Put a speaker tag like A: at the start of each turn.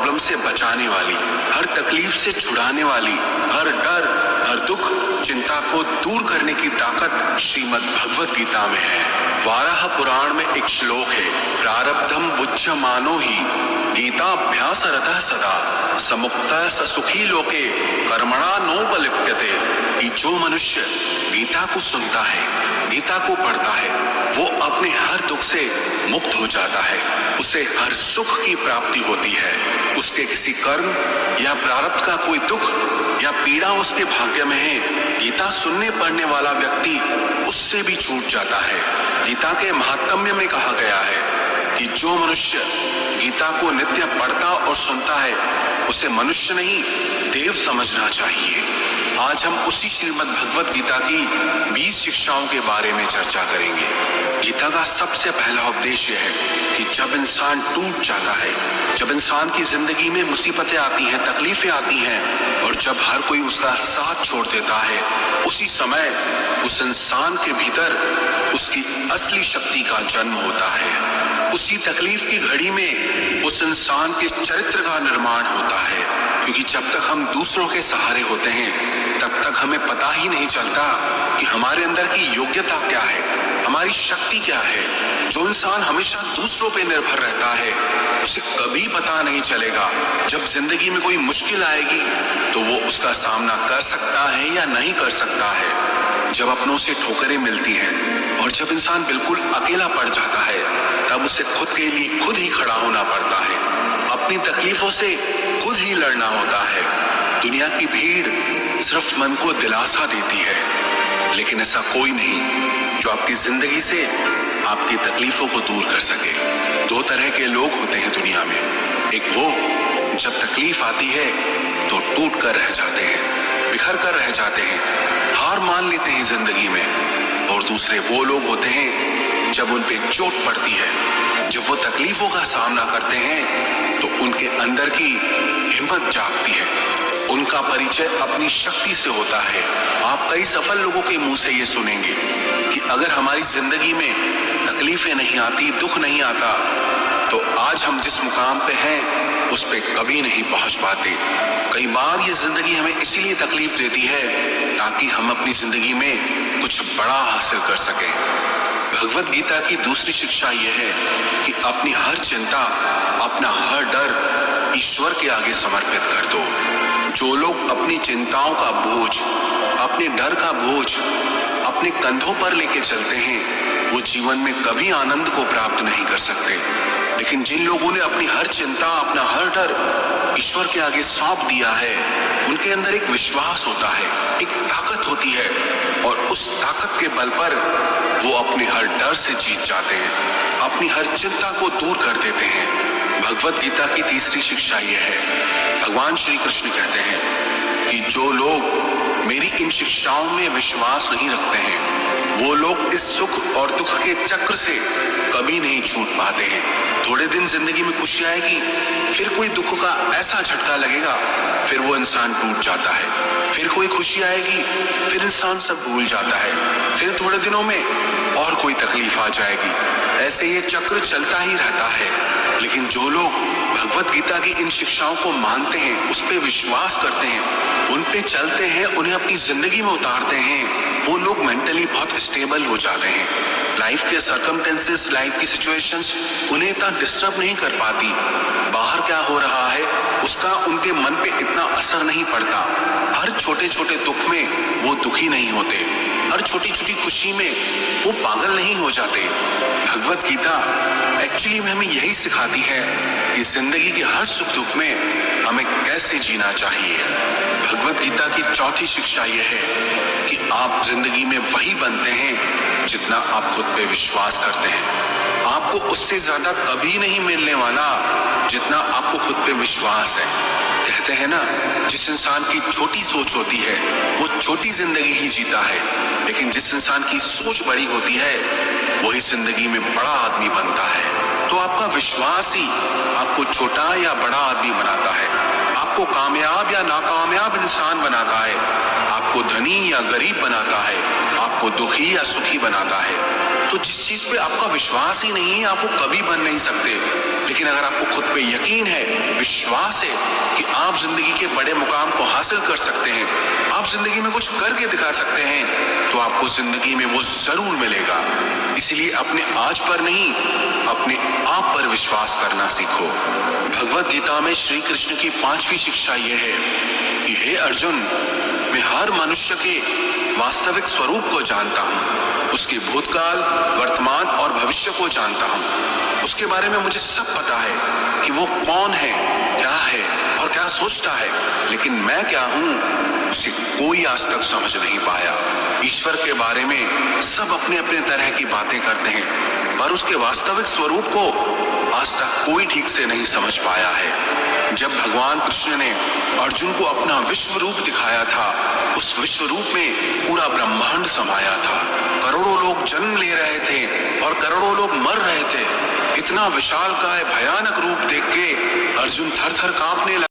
A: Problem से बचाने वाली, हर तकलीफ से छुड़ाने वाली, हर डर, हर दुख, चिंता को दूर करने की ताकत श्रीमद् भगवत गीता में है। वाराह पुराण में एक श्लोक है, प्रारब्धम बुध्यमानो ही गीताभ्यास रतः सदा समुक्तः स सुखी लोके कर्मणा नोपलिप्यते। कि जो मनुष्य गीता को सुनता है, गीता को पढ़ता है, वो अपने हर दुख से मुक्त हो जाता है, उसे हर सुख की प्राप्ति होती है। उसके किसी कर्म या प्रारब्ध का कोई दुख या पीड़ा उसके भाग्य में है, गीता सुनने पढ़ने वाला व्यक्ति उससे भी छूट जाता है। गीता के महात्म्य में कहा गया है कि जो मनुष्य गीता को नित्य पढ़ता और सुनता है, उसे मनुष्य नहीं देव समझना चाहिए। आज हम उसी श्रीमद् भगवत गीता की 20 शिक्षाओं के बारे में चर्चा करेंगे। गीता का सबसे पहला उपदेश यह है कि जब इंसान टूट जाता है, जब इंसान की जिंदगी में मुसीबतें आती हैं, तकलीफें आती हैं और जब हर कोई उसका साथ छोड़ देता है, उसी समय उस इंसान के भीतर उसकी असली शक्ति का जन्म होता है। उसी तकलीफ की घड़ी में उस इंसान के चरित्र का निर्माण होता है, क्योंकि जब तक हम दूसरों के सहारे होते हैं तब तक हमें पता ही नहीं चलता कि हमारे अंदर की योग्यता क्या है, हमारी शक्ति क्या है। जो इंसान हमेशा दूसरों पे निर्भर रहता है, उसे कभी पता नहीं चलेगा जब जिंदगी में कोई मुश्किल आएगी तो वो उसका सामना कर सकता है या नहीं कर सकता है। जब अपनों से ठोकरें मिलती हैं और जब इंसान बिल्कुल अकेला पड़ जाता है, तब उसे खुद के लिए खुद ही खड़ा होना पड़ता है, अपनी तकलीफों से खुद ही लड़ना होता है। दुनिया की भीड़ सिर्फ मन को दिलासा देती है, लेकिन ऐसा कोई नहीं जो आपकी जिंदगी से आपकी तकलीफों को दूर कर सके। दो तरह के लोग होते हैं दुनिया में, एक वो जब तकलीफ आती है तो टूट कर रह जाते हैं, बिखर कर रह जाते हैं, हार मान लेते हैं जिंदगी में, और दूसरे वो लोग होते हैं जब उन पे चोट पड़ती है, जब वो तकलीफों का सामना करते हैं तो उनके अंदर की हिम्मत जागती है, उनका परिचय अपनी शक्ति से होता है। आप कई सफल लोगों के मुंह से ये सुनेंगे कि अगर हमारी जिंदगी में तकलीफें नहीं आती, दुख नहीं आता, तो आज हम जिस मुकाम पे हैं उस पे कभी नहीं पहुंच पाते। कई बार ये जिंदगी हमें इसीलिए तकलीफ देती है ताकि हम अपनी जिंदगी में कुछ बड़ा हासिल कर सकें। भगवत गीता की दूसरी शिक्षा यह है कि अपनी हर चिंता, अपना हर डर ईश्वर के आगे समर्पित कर दो। जो लोग अपनी चिंताओं का बोझ, अपने डर का बोझ अपने कंधों पर लेके चलते हैं, वो जीवन में कभी आनंद को प्राप्त नहीं कर सकते। लेकिन जिन लोगों ने अपनी हर चिंता, अपना हर डर ईश्वर के आगे सौंप दिया है, उनके अंदर एक विश्वास होता है, एक ताकत होती है, और उस ताकत के बल पर वो अपने हर डर से जीत जाते हैं, अपनी हर चिंता को दूर कर देते हैं। भगवत गीता की तीसरी शिक्षा यह है, भगवान श्री कृष्ण कहते हैं कि जो लोग मेरी इन शिक्षाओं में विश्वास नहीं रखते हैं, वो लोग इस सुख और दुख के चक्र से कभी नहीं छूट पाते हैं। थोड़े दिन जिंदगी में खुशी आएगी, फिर कोई दुख का ऐसा झटका लगेगा, फिर वो इंसान टूट जाता है। फिर कोई खुशी आएगी, फिर इंसान सब भूल जाता है, फिर थोड़े दिनों में और कोई तकलीफ आ जाएगी। ऐसे ये चक्र चलता ही रहता है। लेकिन जो लोग भगवत गीता की इन शिक्षाओं को मानते हैं, उस पे विश्वास करते हैं, उन पे चलते हैं, उन्हें अपनी जिंदगी में उतारते हैं, वो लोग मेंटली बहुत स्टेबल हो जाते हैं। लाइफ के सर्कमटेंसेस, लाइफ की सिचुएशंस उन्हें इतना डिस्टर्ब नहीं कर पाती। बाहर क्या हो रहा है उसका उनके मन पे इतना असर नहीं पड़ता। हर छोटे छोटे दुख में वो दुखी नहीं होते, हर छोटी छोटी खुशी में वो पागल नहीं हो जाते। भगवत गीता एक्चुअली में हमें यही सिखाती है कि जिंदगी के हर सुख दुख में हमें कैसे जीना चाहिए। भगवत गीता की चौथी शिक्षा यह है कि आप जिंदगी में वही बनते हैं जितना आप खुद पे विश्वास करते हैं। आपको उससे ज्यादा कभी नहीं मिलने वाला जितना आपको खुद पे विश्वास है। कहते हैं ना, जिस इंसान की छोटी सोच होती है वो छोटी जिंदगी ही जीता है, लेकिन जिस इंसान की सोच बड़ी होती है वही जिंदगी में बड़ा आदमी बनता है। तो आपका विश्वास ही आपको छोटा या बड़ा आदमी बनाता है, आपको कामयाब या नाकामयाब इंसान बनाता है, आपको धनी या गरीब बनाता है, आपको दुखी या सुखी बनाता है। तो जिस चीज पे आपका विश्वास ही नहीं है आप वो कभी बन नहीं सकते। लेकिन अगर आपको खुद पे यकीन है, विश्वास है कि आप जिंदगी के बड़े मुकाम को हासिल कर सकते हैं, आप जिंदगी में कुछ करके दिखा सकते हैं, तो आपको जिंदगी में वो जरूर मिलेगा। इसलिए अपने आज पर नहीं, अपने आप पर विश्वास करना सीखो। भगवत गीता में श्री कृष्ण की 5वीं शिक्षा यह है कि हे अर्जुन, मैं हर मनुष्य के वास्तविक स्वरूप को जानता हूँ, उसके भूतकाल, वर्तमान और भविष्य को जानता हूँ। उसके बारे में मुझे सब पता है कि वो कौन है, क्या है और क्या सोचता है, लेकिन मैं क्या हूँ उसे कोई आज तक समझ नहीं पाया। ईश्वर के बारे में सब अपने अपने तरह की बातें करते हैं, पर उसके वास्तविक स्वरूप को आज तक कोई ठीक से नहीं समझ पाया है। जब भगवान कृष्ण ने अर्जुन को अपना विश्व रूप दिखाया था, उस विश्व रूप में पूरा ब्रह्मांड समाया था। करोड़ों लोग जन्म ले रहे थे और करोड़ों लोग मर रहे थे। इतना विशालकाय भयानक रूप देख के अर्जुन थर थर कांपने लगा।